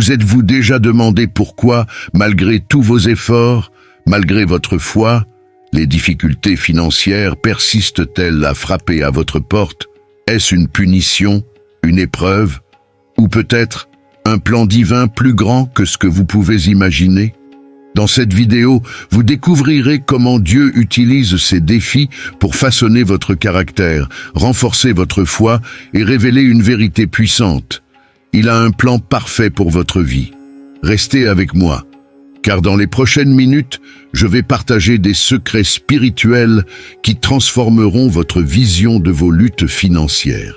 Vous êtes-vous déjà demandé pourquoi, malgré tous vos efforts, malgré votre foi, les difficultés financières persistent-elles à frapper à votre porte? Est-ce une punition, une épreuve, ou peut-être un plan divin plus grand que ce que vous pouvez imaginer? Dans cette vidéo, vous découvrirez comment Dieu utilise ces défis pour façonner votre caractère, renforcer votre foi et révéler une vérité puissante. Il a un plan parfait pour votre vie. Restez avec moi, car dans les prochaines minutes, je vais partager des secrets spirituels qui transformeront votre vision de vos luttes financières.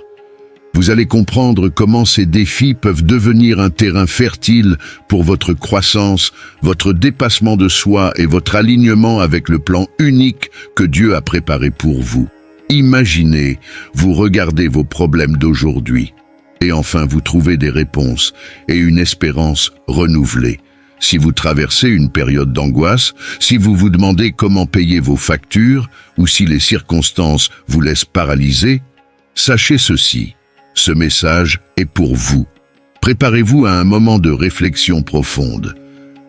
Vous allez comprendre comment ces défis peuvent devenir un terrain fertile pour votre croissance, votre dépassement de soi et votre alignement avec le plan unique que Dieu a préparé pour vous. Imaginez, vous regardez vos problèmes d'aujourd'hui et enfin vous trouvez des réponses et une espérance renouvelée. Si vous traversez une période d'angoisse, si vous vous demandez comment payer vos factures ou si les circonstances vous laissent paralysé, sachez ceci. Ce message est pour vous. Préparez-vous à un moment de réflexion profonde.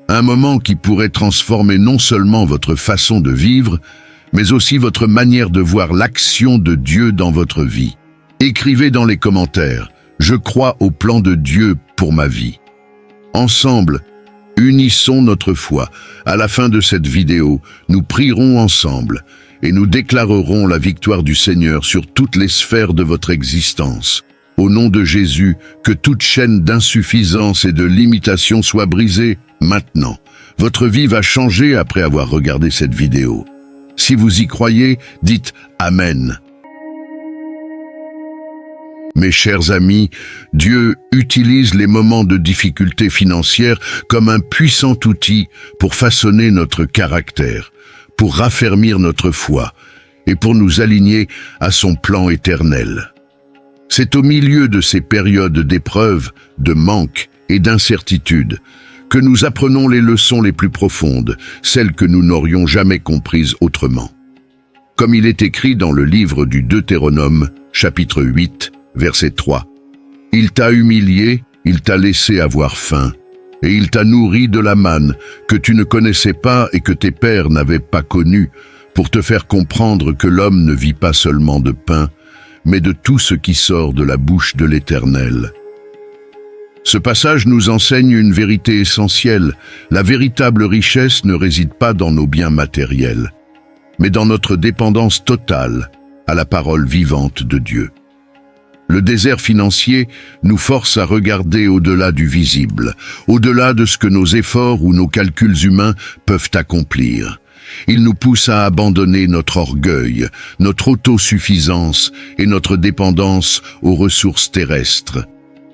Un moment qui pourrait transformer non seulement votre façon de vivre, mais aussi votre manière de voir l'action de Dieu dans votre vie. Écrivez dans les commentaires « Je crois au plan de Dieu pour ma vie ». Ensemble, unissons notre foi. À la fin de cette vidéo, nous prierons ensemble et nous déclarerons la victoire du Seigneur sur toutes les sphères de votre existence. Au nom de Jésus, que toute chaîne d'insuffisance et de limitation soit brisée maintenant. Votre vie va changer après avoir regardé cette vidéo. Si vous y croyez, dites Amen. Mes chers amis, Dieu utilise les moments de difficulté financière comme un puissant outil pour façonner notre caractère, pour raffermir notre foi et pour nous aligner à son plan éternel. C'est au milieu de ces périodes d'épreuves, de manque et d'incertitude que nous apprenons les leçons les plus profondes, celles que nous n'aurions jamais comprises autrement. Comme il est écrit dans le livre du Deutéronome, chapitre 8, verset 3. « Il t'a humilié, il t'a laissé avoir faim, et il t'a nourri de la manne que tu ne connaissais pas et que tes pères n'avaient pas connue, pour te faire comprendre que l'homme ne vit pas seulement de pain, mais de tout ce qui sort de la bouche de l'Éternel. » Ce passage nous enseigne une vérité essentielle. La véritable richesse ne réside pas dans nos biens matériels, mais dans notre dépendance totale à la parole vivante de Dieu. Le désert financier nous force à regarder au-delà du visible, au-delà de ce que nos efforts ou nos calculs humains peuvent accomplir. Il nous pousse à abandonner notre orgueil, notre autosuffisance et notre dépendance aux ressources terrestres,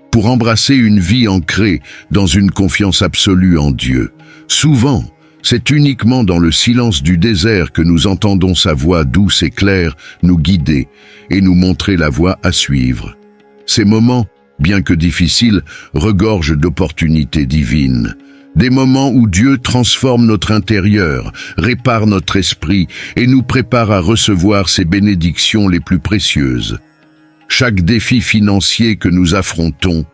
pour embrasser une vie ancrée dans une confiance absolue en Dieu. Souvent, c'est uniquement dans le silence du désert que nous entendons sa voix douce et claire nous guider et nous montrer la voie à suivre. Ces moments, bien que difficiles, regorgent d'opportunités divines. Des moments où Dieu transforme notre intérieur, répare notre esprit et nous prépare à recevoir ses bénédictions les plus précieuses. Chaque défi financier que nous affrontons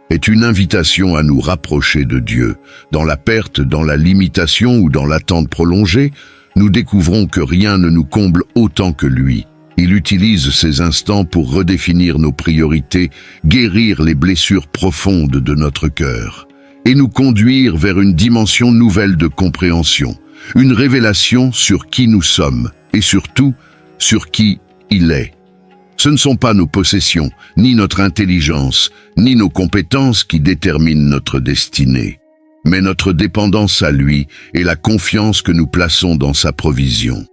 est une invitation à nous rapprocher de Dieu. Dans la perte, dans la limitation ou dans l'attente prolongée, nous découvrons que rien ne nous comble autant que lui. Il utilise ces instants pour redéfinir nos priorités, guérir les blessures profondes de notre cœur et nous conduire vers une dimension nouvelle de compréhension, une révélation sur qui nous sommes et surtout sur qui il est. Ce ne sont pas nos possessions, ni notre intelligence, ni nos compétences qui déterminent notre destinée, mais notre dépendance à lui et la confiance que nous plaçons dans sa provision.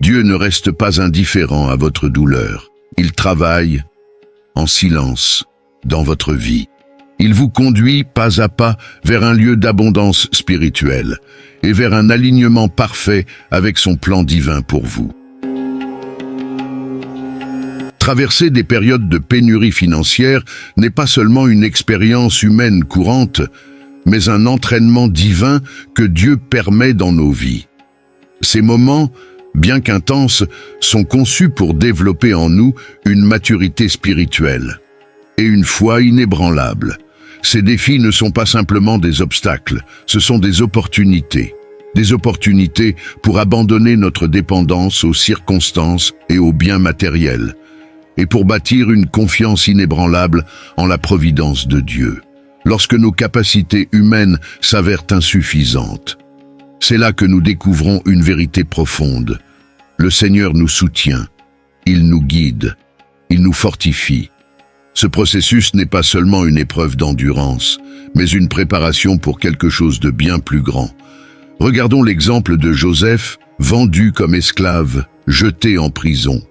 Dieu ne reste pas indifférent à votre douleur. Il travaille en silence dans votre vie. Il vous conduit pas à pas vers un lieu d'abondance spirituelle et vers un alignement parfait avec son plan divin pour vous. Traverser des périodes de pénurie financière n'est pas seulement une expérience humaine courante, mais un entraînement divin que Dieu permet dans nos vies. Ces moments, bien qu'intenses, sont conçus pour développer en nous une maturité spirituelle et une foi inébranlable. Ces défis ne sont pas simplement des obstacles, ce sont des opportunités. Des opportunités pour abandonner notre dépendance aux circonstances et aux biens matériels, et pour bâtir une confiance inébranlable en la providence de Dieu. Lorsque nos capacités humaines s'avèrent insuffisantes, c'est là que nous découvrons une vérité profonde. Le Seigneur nous soutient, il nous guide, il nous fortifie. Ce processus n'est pas seulement une épreuve d'endurance, mais une préparation pour quelque chose de bien plus grand. Regardons l'exemple de Joseph, vendu comme esclave, jeté en prison.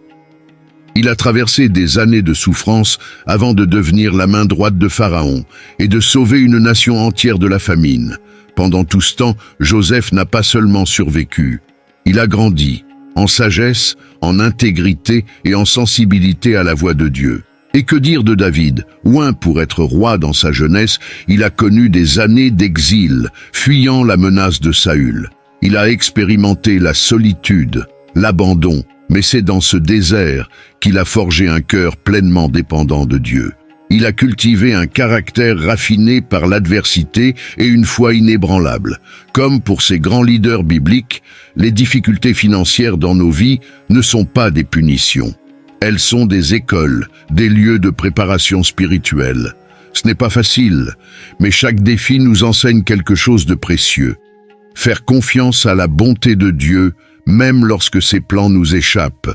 Il a traversé des années de souffrance avant de devenir la main droite de Pharaon et de sauver une nation entière de la famine. Pendant tout ce temps, Joseph n'a pas seulement survécu, il a grandi, en sagesse, en intégrité et en sensibilité à la voix de Dieu. Et que dire de David? Loin pour être roi dans sa jeunesse, il a connu des années d'exil, fuyant la menace de Saül. Il a expérimenté la solitude, l'abandon, mais c'est dans ce désert qu'il a forgé un cœur pleinement dépendant de Dieu. Il a cultivé un caractère raffiné par l'adversité et une foi inébranlable. Comme pour ces grands leaders bibliques, les difficultés financières dans nos vies ne sont pas des punitions. Elles sont des écoles, des lieux de préparation spirituelle. Ce n'est pas facile, mais chaque défi nous enseigne quelque chose de précieux. Faire confiance à la bonté de Dieu, même lorsque ses plans nous échappent.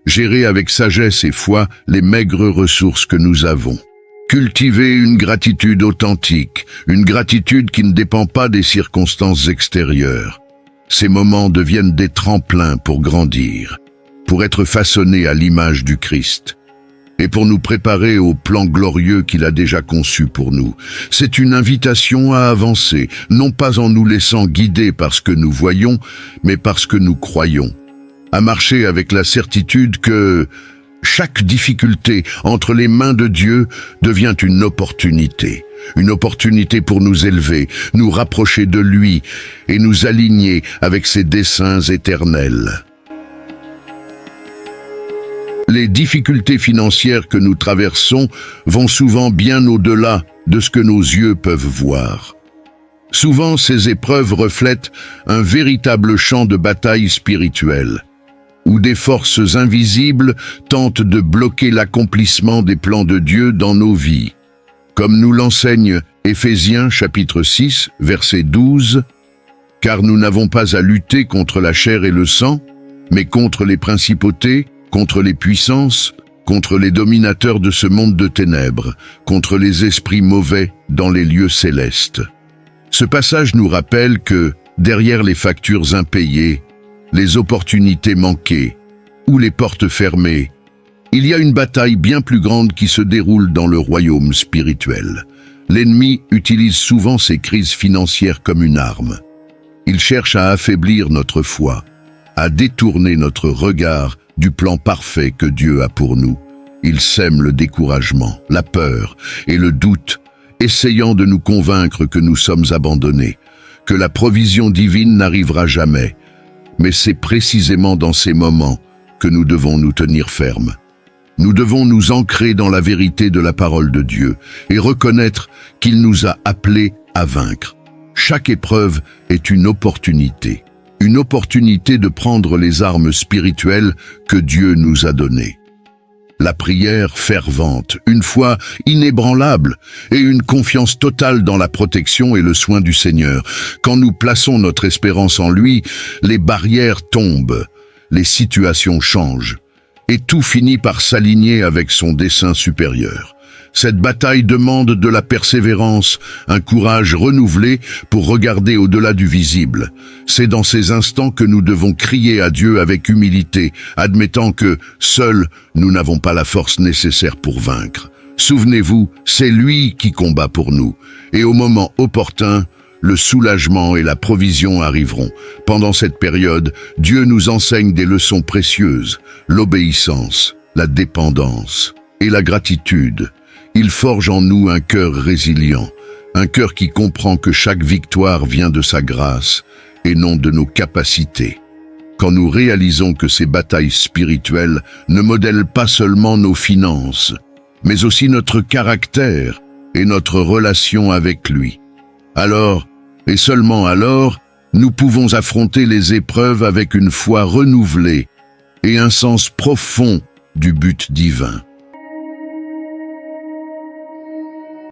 Gérer avec sagesse et foi les maigres ressources que nous avons. Cultiver une gratitude authentique, une gratitude qui ne dépend pas des circonstances extérieures. Ces moments deviennent des tremplins pour grandir, pour être façonnés à l'image du Christ, et pour nous préparer au plan glorieux qu'il a déjà conçu pour nous. C'est une invitation à avancer, non pas en nous laissant guider par ce que nous voyons, mais par ce que nous croyons. À marcher avec la certitude que chaque difficulté entre les mains de Dieu devient une opportunité pour nous élever, nous rapprocher de lui et nous aligner avec ses desseins éternels. Les difficultés financières que nous traversons vont souvent bien au-delà de ce que nos yeux peuvent voir. Souvent, ces épreuves reflètent un véritable champ de bataille spirituelle, où des forces invisibles tentent de bloquer l'accomplissement des plans de Dieu dans nos vies. Comme nous l'enseigne Éphésiens chapitre 6, verset 12, « Car nous n'avons pas à lutter contre la chair et le sang, mais contre les principautés, contre les puissances, contre les dominateurs de ce monde de ténèbres, contre les esprits mauvais dans les lieux célestes. » Ce passage nous rappelle que, derrière les factures impayées, les opportunités manquées ou les portes fermées, il y a une bataille bien plus grande qui se déroule dans le royaume spirituel. L'ennemi utilise souvent ces crises financières comme une arme. Il cherche à affaiblir notre foi, à détourner notre regard du plan parfait que Dieu a pour nous. Il sème le découragement, la peur et le doute, essayant de nous convaincre que nous sommes abandonnés, que la provision divine n'arrivera jamais. Mais c'est précisément dans ces moments que nous devons nous tenir fermes. Nous devons nous ancrer dans la vérité de la parole de Dieu et reconnaître qu'il nous a appelés à vaincre. Chaque épreuve est une opportunité de prendre les armes spirituelles que Dieu nous a données. La prière fervente, une foi inébranlable et une confiance totale dans la protection et le soin du Seigneur. Quand nous plaçons notre espérance en lui, les barrières tombent, les situations changent et tout finit par s'aligner avec son dessein supérieur. Cette bataille demande de la persévérance, un courage renouvelé pour regarder au-delà du visible. C'est dans ces instants que nous devons crier à Dieu avec humilité, admettant que, seuls, nous n'avons pas la force nécessaire pour vaincre. Souvenez-vous, c'est lui qui combat pour nous. Et au moment opportun, le soulagement et la provision arriveront. Pendant cette période, Dieu nous enseigne des leçons précieuses, l'obéissance, la dépendance et la gratitude. Il forge en nous un cœur résilient, un cœur qui comprend que chaque victoire vient de sa grâce et non de nos capacités. Quand nous réalisons que ces batailles spirituelles ne modèlent pas seulement nos finances, mais aussi notre caractère et notre relation avec lui. Alors, et seulement alors, nous pouvons affronter les épreuves avec une foi renouvelée et un sens profond du but divin.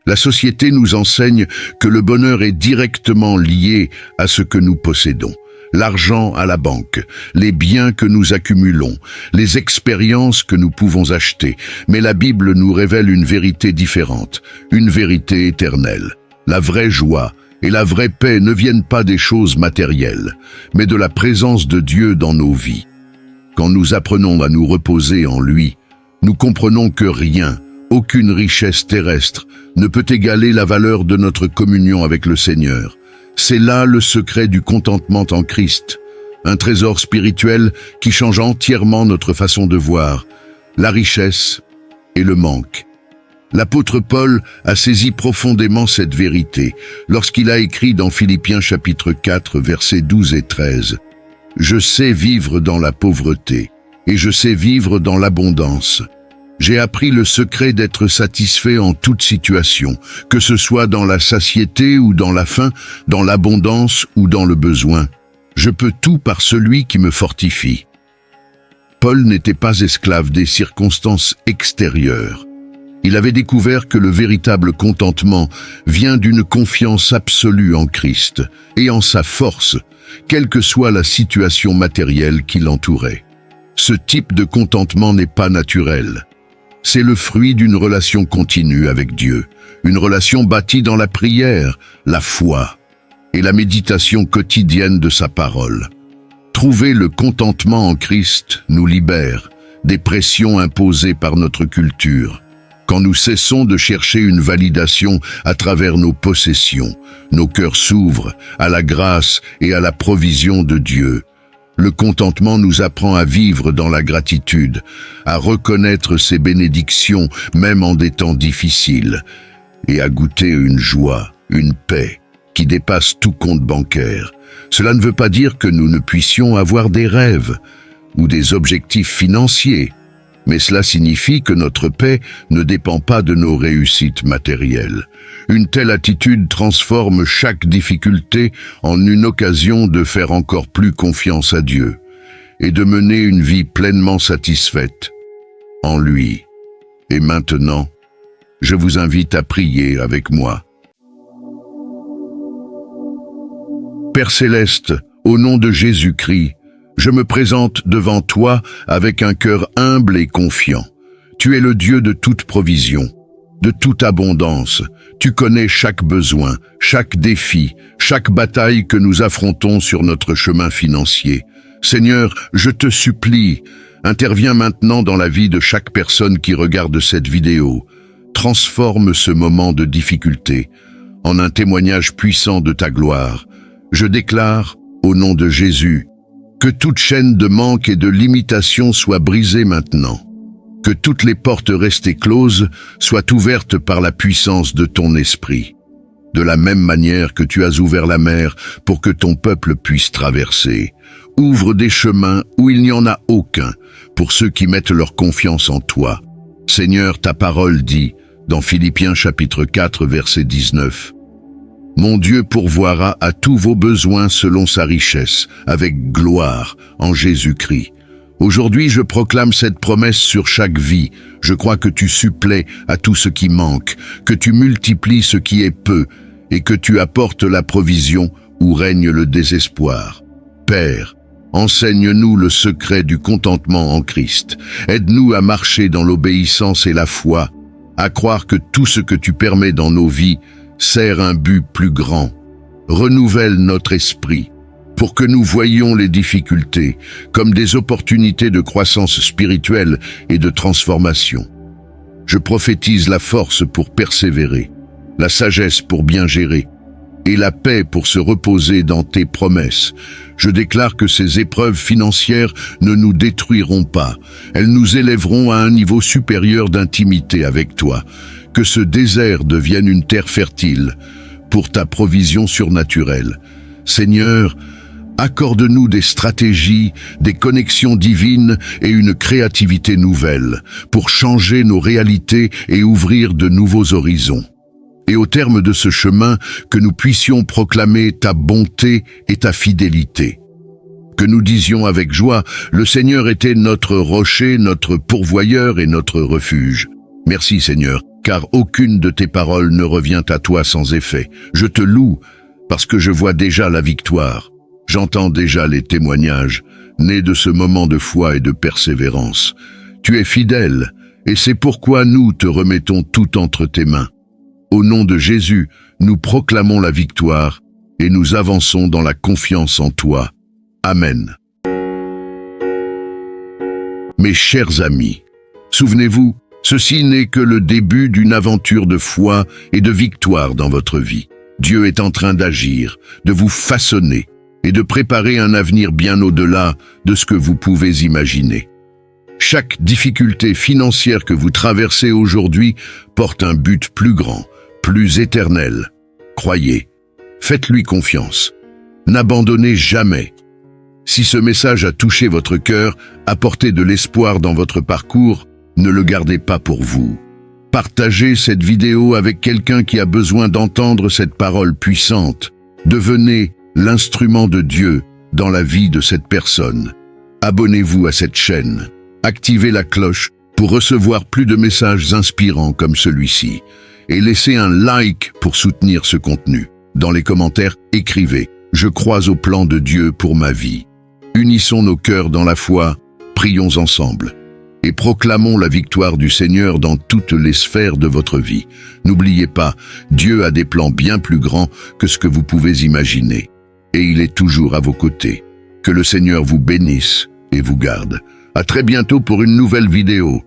La société nous enseigne que le bonheur est directement lié à ce que nous possédons. L'argent à la banque, les biens que nous accumulons, les expériences que nous pouvons acheter. Mais la Bible nous révèle une vérité différente, une vérité éternelle. La vraie joie et la vraie paix ne viennent pas des choses matérielles, mais de la présence de Dieu dans nos vies. Quand nous apprenons à nous reposer en lui, nous comprenons que rien, aucune richesse terrestre, ne peut égaler la valeur de notre communion avec le Seigneur. C'est là le secret du contentement en Christ, un trésor spirituel qui change entièrement notre façon de voir, la richesse et le manque. L'apôtre Paul a saisi profondément cette vérité lorsqu'il a écrit dans Philippiens chapitre 4, versets 12 et 13. « Je sais vivre dans la pauvreté et je sais vivre dans l'abondance. J'ai appris le secret d'être satisfait en toute situation, que ce soit dans la satiété ou dans la faim, dans l'abondance ou dans le besoin. Je peux tout par celui qui me fortifie. » Paul n'était pas esclave des circonstances extérieures. Il avait découvert que le véritable contentement vient d'une confiance absolue en Christ et en sa force, quelle que soit la situation matérielle qui l'entourait. Ce type de contentement n'est pas naturel. C'est le fruit d'une relation continue avec Dieu, une relation bâtie dans la prière, la foi et la méditation quotidienne de sa parole. Trouver le contentement en Christ nous libère des pressions imposées par notre culture. Quand nous cessons de chercher une validation à travers nos possessions, nos cœurs s'ouvrent à la grâce et à la provision de Dieu. Le contentement nous apprend à vivre dans la gratitude, à reconnaître ses bénédictions même en des temps difficiles, et à goûter une joie, une paix qui dépasse tout compte bancaire. Cela ne veut pas dire que nous ne puissions avoir des rêves ou des objectifs financiers, mais cela signifie que notre paix ne dépend pas de nos réussites matérielles. Une telle attitude transforme chaque difficulté en une occasion de faire encore plus confiance à Dieu et de mener une vie pleinement satisfaite en lui. Et maintenant, je vous invite à prier avec moi. Père céleste, au nom de Jésus-Christ, je me présente devant toi avec un cœur humble et confiant. Tu es le Dieu de toute provision, de toute abondance. Tu connais chaque besoin, chaque défi, chaque bataille que nous affrontons sur notre chemin financier. Seigneur, je te supplie, interviens maintenant dans la vie de chaque personne qui regarde cette vidéo. Transforme ce moment de difficulté en un témoignage puissant de ta gloire. Je déclare, au nom de Jésus, que toute chaîne de manque et de limitation soit brisée maintenant. Que toutes les portes restées closes soient ouvertes par la puissance de ton esprit. De la même manière que tu as ouvert la mer pour que ton peuple puisse traverser. Ouvre des chemins où il n'y en a aucun pour ceux qui mettent leur confiance en toi. Seigneur, ta parole dit, dans Philippiens chapitre 4, verset 19, « Mon Dieu pourvoira à tous vos besoins selon sa richesse, avec gloire, en Jésus-Christ. » Aujourd'hui, je proclame cette promesse sur chaque vie. Je crois que tu supplées à tout ce qui manque, que tu multiplies ce qui est peu, et que tu apportes la provision où règne le désespoir. Père, enseigne-nous le secret du contentement en Christ. Aide-nous à marcher dans l'obéissance et la foi, à croire que tout ce que tu permets dans nos vies sert un but plus grand. Renouvelle notre esprit pour que nous voyions les difficultés comme des opportunités de croissance spirituelle et de transformation. Je prophétise la force pour persévérer, la sagesse pour bien gérer et la paix pour se reposer dans tes promesses. Je déclare que ces épreuves financières ne nous détruiront pas. Elles nous élèveront à un niveau supérieur d'intimité avec toi. Que ce désert devienne une terre fertile pour ta provision surnaturelle. Seigneur, accorde-nous des stratégies, des connexions divines et une créativité nouvelle pour changer nos réalités et ouvrir de nouveaux horizons. et au terme de ce chemin, que nous puissions proclamer ta bonté et ta fidélité. Que nous disions avec joie, le Seigneur était notre rocher, notre pourvoyeur et notre refuge. Merci Seigneur, car aucune de tes paroles ne revient à toi sans effet. Je te loue, parce que je vois déjà la victoire. J'entends déjà les témoignages, nés de ce moment de foi et de persévérance. Tu es fidèle, et c'est pourquoi nous te remettons tout entre tes mains. Au nom de Jésus, nous proclamons la victoire, et nous avançons dans la confiance en toi. Amen. Mes chers amis, souvenez-vous, ceci n'est que le début d'une aventure de foi et de victoire dans votre vie. Dieu est en train d'agir, de vous façonner et de préparer un avenir bien au-delà de ce que vous pouvez imaginer. Chaque difficulté financière que vous traversez aujourd'hui porte un but plus grand, plus éternel. Croyez, faites-lui confiance. N'abandonnez jamais. Si ce message a touché votre cœur, apporté de l'espoir dans votre parcours, ne le gardez pas pour vous. Partagez cette vidéo avec quelqu'un qui a besoin d'entendre cette parole puissante. Devenez l'instrument de Dieu dans la vie de cette personne. Abonnez-vous à cette chaîne. Activez la cloche pour recevoir plus de messages inspirants comme celui-ci. Et laissez un like pour soutenir ce contenu. Dans les commentaires, écrivez « Je crois au plan de Dieu pour ma vie ». Unissons nos cœurs dans la foi, prions ensemble et proclamons la victoire du Seigneur dans toutes les sphères de votre vie. N'oubliez pas, Dieu a des plans bien plus grands que ce que vous pouvez imaginer. Et il est toujours à vos côtés. Que le Seigneur vous bénisse et vous garde. À très bientôt pour une nouvelle vidéo.